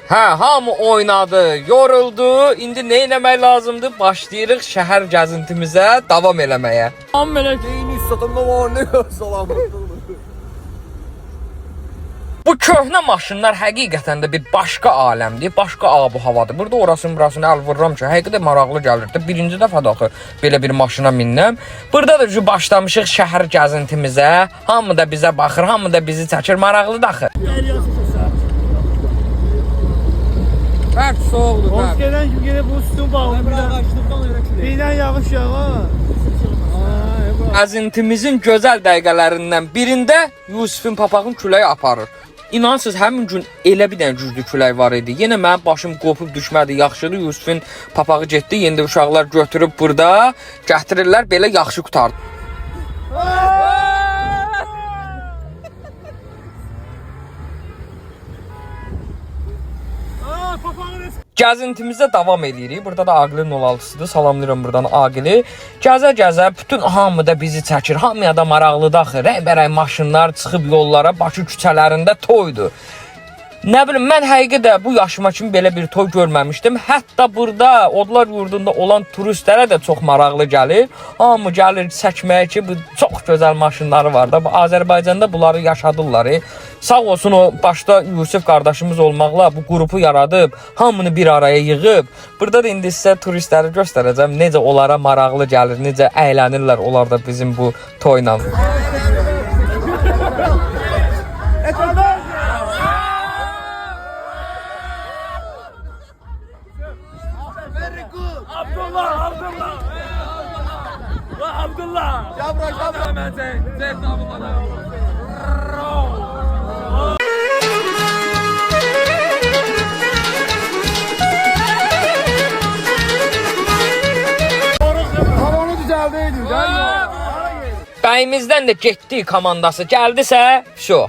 Hə, hamı oynadı, yoruldu. İndi nə etmək lazımdır? Başlayırıq şəhər gəzintimizə davam eləməyə. Tam belə Neyini satımda var, ne salam. Bu köhnə maşınlar həqiqətən də bir başqa aləmdir, başqa abu havadır. Burada burasını əl vururam ki, həqiqətən maraqlı gəlirdi. Birinci dəfə də axı belə bir maşına minnəm. Burada da başlamışıq şəhər gəzintimizə. Hamı da bizə baxır, hamı da bizi çəkir, maraqlıdır axı. Bərk soğuqdur, bərk. Hoşgelen kim gene bu üstün bağlı birden yağış yağar. Gəzintimizin gözəl dəqiqələrindən birində Yusifin papağın küləyi aparır. İnansız həmin gün elə bir dənə güclü külək var idi. Yenə mənim başım qopub düşmədi, yaxşıdır. Yusifin papağı getdi. Yenə də uşaqlar götürüb burada gətirirlər, belə yaxşı qutardı. Gəzintimizə davam edirik. Burada da Aqilin 06-sıdır. Salamlayıram buradan Aqili. Gəzə-gəzə bütün hamı da bizi çəkir. Hamıya da maraqlıdır axı. Rəybərəy maşınlar çıxıb yollara, Bakı küçələrində toydur. Nə bilim, mən həqiqətən bu yaşıma kimi belə bir toy görməmişdim. Hətta burada Odlar yurdunda olan turistlərə də çox maraqlı gəlir. Hamı gəlir çəkməyə ki, bu çox gözəl maşınları var da. Bu Azərbaycanda bunları yaşadırlar. Sağ olsun o başda Yusif qardaşımız olmaqla bu qrupu yaradıb, hamını bir araya yığıb. Burada da indi sizə turistləri göstərəcəm. Necə onlara maraqlı gəlir, necə əylənirlər onlar da bizim bu toyla. Havanı düzeldeydin. Bəyimizdən də getdi komandası gəldisə,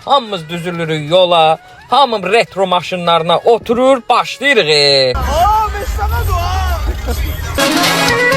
hamımız düzülürük yola, hamım retro maşınlarına oturur, başlayırıq. Aa, beş sana dua.